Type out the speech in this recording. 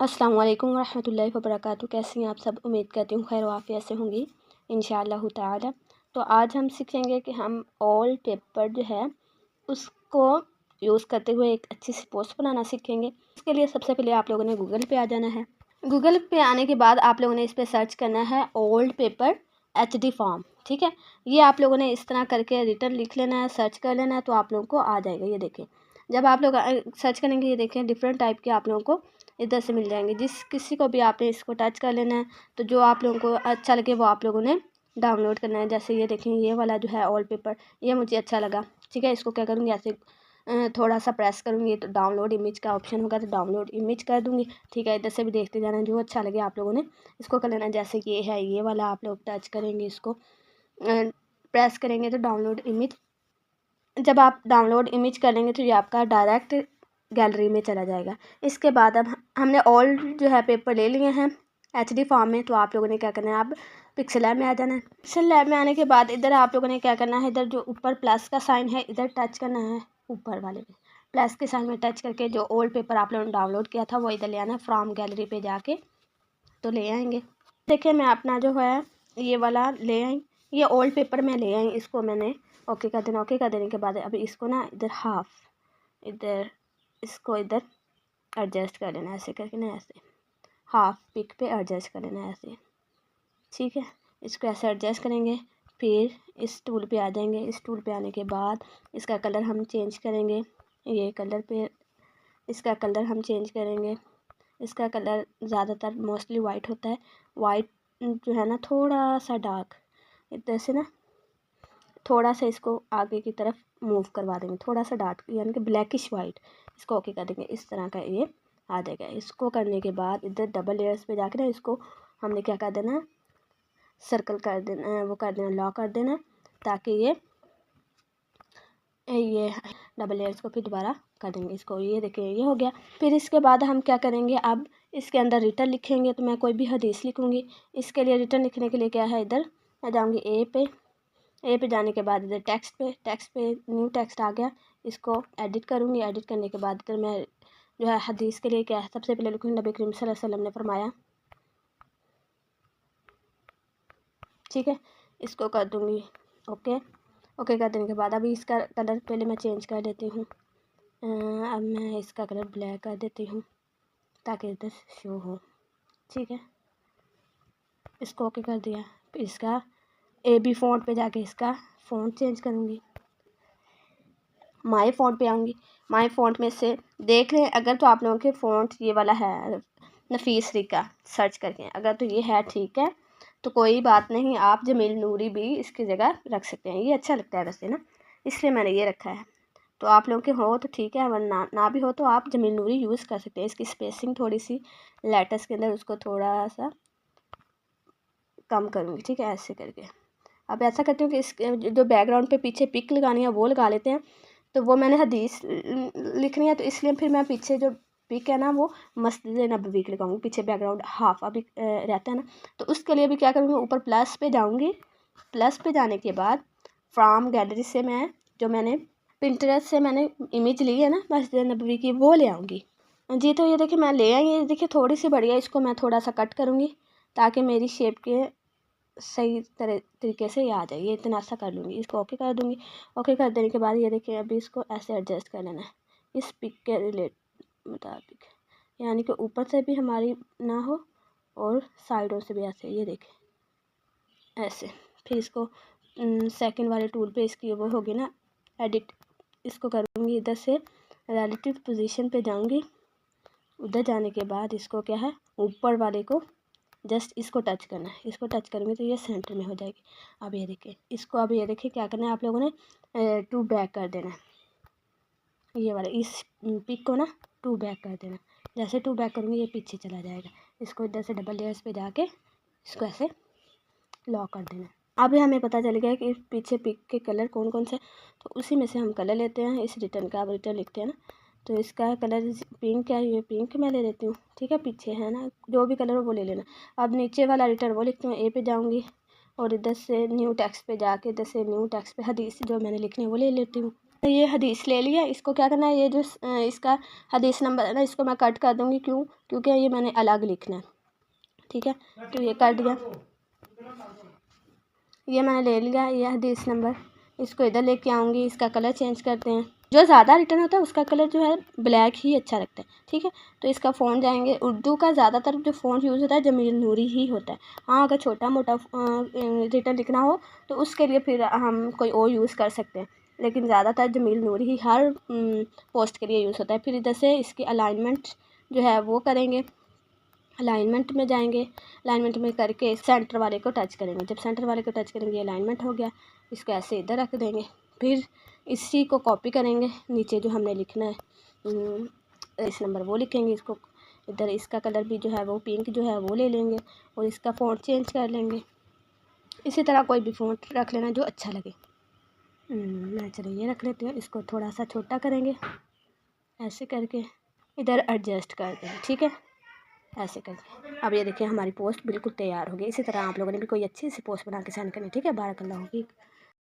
अस्सलाम वालेकुम रहमतुल्लाहि व बरकातहू। कैसी हैं आप सब? उम्मीद करती हूँ खैर वाफ़ियत से होंगी इंशाअल्लाह ताला। तो आज हम सीखेंगे कि हम ऑल पेपर जो है उसको यूज़ करते हुए एक अच्छी सी पोस्ट बनाना सीखेंगे। इसके लिए सबसे पहले आप लोगों ने गूगल पे आ जाना है। गूगल पे आने के बाद आप लोगों ने इस पर सर्च करना है ओल्ड पेपर HD फॉर्म। ठीक है, ये आप लोगों ने इस तरह करके रिटर्न लिख लेना है, सर्च कर लेना है, तो आप लोगों को आ जाएगा। ये देखें, जब आप लोग सर्च करेंगे ये देखें डिफरेंट टाइप के आप लोगों को इधर से मिल जाएंगे। जिस किसी को भी आपने इसको टच कर लेना है, तो जो आप लोगों को अच्छा लगे वो आप लोगों ने डाउनलोड करना है। जैसे ये देखें, ये वाला जो है ऑल पेपर, ये मुझे अच्छा लगा। ठीक है, इसको क्या करूँगी, ऐसे थोड़ा सा प्रेस करूँगी तो डाउनलोड इमेज का ऑप्शन होगा, तो डाउनलोड इमेज कर दूँगी। ठीक है, इधर से भी देखते जाना, जो अच्छा लगे आप लोगों ने इसको कर लेना। जैसे ये है, ये वाला आप लोग टच करेंगे, इसको प्रेस करेंगे तो डाउनलोड इमेज। जब आप डाउनलोड इमेज कर लेंगे तो ये आपका डायरेक्ट गैलरी में चला जाएगा। इसके बाद अब हमने ऑल जो है पेपर ले लिए हैं HD फॉर्म में, तो आप लोगों ने क्या करना है, अब पिक्सल लैब में आ जाना है। पिक्सल लैब में आने के बाद इधर आप लोगों ने क्या करना है, इधर जो ऊपर प्लस का साइन है इधर टच करना है। ऊपर वाले में प्लस के साइन में टच करके जो ओल्ड पेपर आप लोगों ने डाउनलोड किया था वो इधर ले आना है। फ्रॉम गैलरी पे जाके तो ले आएंगे। देखिए, मैं अपना जो है ये वाला ले आई, ये ओल्ड पेपर में ले आई। इसको मैंने ओके कर देना। ओके कर देने के बाद अभी इसको ना इधर हाफ, इधर इसको इधर एडजस्ट कर लेना, ऐसे करके ना, ऐसे हाफ पिक पे एडजस्ट कर लेना ऐसे। ठीक है, इसको ऐसे एडजस्ट करेंगे, फिर इस टूल पे आ जाएंगे। इस टूल पे आने के बाद इसका कलर हम चेंज करेंगे। ये कलर पे इसका कलर हम चेंज करेंगे। इसका कलर ज़्यादातर मोस्टली वाइट होता है। वाइट जो है ना थोड़ा सा डार्क, इधर से ना थोड़ा सा इसको आगे की तरफ मूव करवा देंगे, थोड़ा सा डार्क यानी कि ब्लैकिश वाइट। इसको ओके कर देंगे, इस तरह का ये आ जाएगा। इसको करने के बाद इधर डबल लेयर्स पे जाकर ना इसको हमने क्या कर देना, सर्कल कर देना, वो कर देना, लॉक कर देना, ताकि ये डबल लेयर्स को फिर दोबारा कर देंगे इसको। ये देखिए, ये हो गया। फिर इसके बाद हम क्या करेंगे, अब इसके अंदर रिटर्न लिखेंगे। तो मैं कोई भी हदीस लिखूँगी। इसके लिए रिटर्न लिखने के लिए क्या है, इधर मैं जाऊँगी ए पे जाने के बाद इधर टेक्स्ट पे न्यू टेक्स्ट आ गया। इसको एडिट करूँगी। एडिट करने के बाद इधर मैं जो है हदीस के लिए क्या है, सबसे पहले लिखूँगी नबी करीम सल्लल्लाहु अलैहि वसल्लम ने फरमाया। ठीक है, इसको कर दूँगी ओके। ओके कर देने के बाद अभी इसका कलर पहले मैं चेंज कर देती हूँ। अब मैं इसका कलर ब्लैक कर देती हूँ ताकि इधर शो हो। ठीक है, इसको ओके कर दिया। फिर इसका AB फ़ॉन्ट पे जाके इसका फ़ॉन्ट चेंज करूँगी। माई फ़ॉन्ट पे आऊँगी। माई फ़ॉन्ट में से देख लें, अगर तो आप लोगों के फ़ॉन्ट ये वाला है नफीस रिका, सर्च करके अगर तो ये है ठीक है, तो कोई बात नहीं, आप जमील नूरी भी इसकी जगह रख सकते हैं। ये अच्छा लगता है वैसे ना, इसलिए मैंने ये रखा है। तो आप लोगों के हो तो ठीक है, वरना ना भी हो तो आप जमील नूरी यूज़ कर सकते हैं। इसकी स्पेसिंग थोड़ी सी लेटर्स के अंदर उसको थोड़ा सा कम करूँगी। ठीक है, ऐसे करके अब ऐसा करती हूँ कि इस जो बैकग्राउंड पे पीछे पिक लगानी है वो लगा लेते हैं। तो वो मैंने हदीस लिखनी है, तो इसलिए फिर मैं पीछे जो पिक है ना वो मस्जिद नबवी की लगाऊंगी। पीछे बैकग्राउंड हाफ अभी रहता है ना, तो उसके लिए भी क्या करूँगी, ऊपर प्लस पे जाऊँगी। प्लस पे जाने के बाद फ्रॉम गैलरी से मैं जो मैंने पिंटरेस्ट से मैंने इमेज ली है ना मस्जिद नबवी की, वो ले आऊँगी जी। तो ये देखिए मैं ले आई, ये देखिए थोड़ी सी बढ़िया। इसको मैं थोड़ा सा कट करूँगी ताकि मेरी शेप के सही तरीके से ये आ जाए। ये इतना सा कर लूँगी, इसको ओके कर दूँगी। ओके कर देने के बाद ये देखिए अभी इसको ऐसे एडजस्ट कर लेना है इस पिक के मुताबिक, यानी कि ऊपर से भी हमारी ना हो और साइडों से भी ऐसे। ये देखें ऐसे। फिर इसको सेकंड वाले टूल पे इसकी वो होगी ना एडिट, इसको करूँगी। इधर से रिलेटिव पोजीशन पे जाऊँगी। उधर जाने के बाद इसको क्या है, ऊपर वाले को जस्ट इसको टच करना है। इसको टच करेंगे तो ये सेंटर में हो जाएगी। अब ये देखिए इसको, अब ये देखिए क्या करना है आप लोगों ने, टू बैक कर देना है। ये वाला इस पिक को ना टू बैक कर देना। जैसे टू बैक करूँगी ये पीछे चला जाएगा। इसको इधर से डबल लेयर्स पे जाके इसको ऐसे लॉक कर देना। अभी हमें पता चल गया कि पीछे पिक के कलर कौन कौन से, तो उसी में से हम कलर लेते हैं। इस रिटर्न का अब रिटर्न लिखते हैं ना, तो इसका कलर पिंक है, ये पिंक मैं ले लेती हूँ। ठीक है, पीछे है ना जो भी कलर हो वो ले लेना। अब नीचे वाला रिटर्न वो लिखती हूँ। ए पे जाऊँगी और इधर से न्यू टेक्स्ट पे जाके इधर से न्यू टेक्स्ट पे हदीस जो मैंने लिखनी है वो ले लेती हूँ। ये हदीस ले लिया, इसको क्या करना है, ये जो इसका हदीस नंबर है ना, इसको मैं कट कर दूँगी। क्योंकि ये मैंने अलग लिखना है, ठीक है। तो ये कट गया, ये मैंने ले लिया ये हदीस नंबर। इसको इधर लेके आऊँगी, इसका कलर चेंज करते हैं। जो ज़्यादा रिटर्न होता है उसका कलर जो है ब्लैक ही अच्छा लगता है, ठीक है। तो इसका फ़ॉन्ट जाएंगे, उर्दू का ज़्यादातर जो फ़ॉन्ट यूज़ होता है जमील नूरी ही होता है। हाँ, अगर छोटा मोटा रिटर्न लिखना हो तो उसके लिए फिर हम कोई और यूज़ कर सकते हैं, लेकिन ज़्यादातर जमील नूरी ही हर पोस्ट के लिए यूज़ होता है। फिर इधर से इसकी अलाइनमेंट जो है वो करेंगे, अलाइनमेंट में जाएंगे, अलाइनमेंट में करके सेंटर वाले को टच करेंगे। जब सेंटर वाले को टच करेंगे अलाइनमेंट हो गया, इसको ऐसे इधर रख देंगे। फिर इसी को कॉपी करेंगे, नीचे जो हमने लिखना है इस नंबर वो लिखेंगे। इसको इधर इसका कलर भी जो है वो पिंक जो है वो ले लेंगे और इसका फ़ॉन्ट चेंज कर लेंगे। इसी तरह कोई भी फ़ॉन्ट रख लेना जो अच्छा लगे। मैं चलिए ये रख लेती हूँ, इसको थोड़ा सा छोटा करेंगे ऐसे करके, इधर एडजस्ट कर देंगे, ठीक है, ऐसे करके। अब ये देखिए हमारी पोस्ट बिल्कुल तैयार हो गई। इसी तरह आप लोगों ने भी कोई अच्छी सी पोस्ट बना के सेंड करनी, ठीक है। बारकल्लाहु फीक।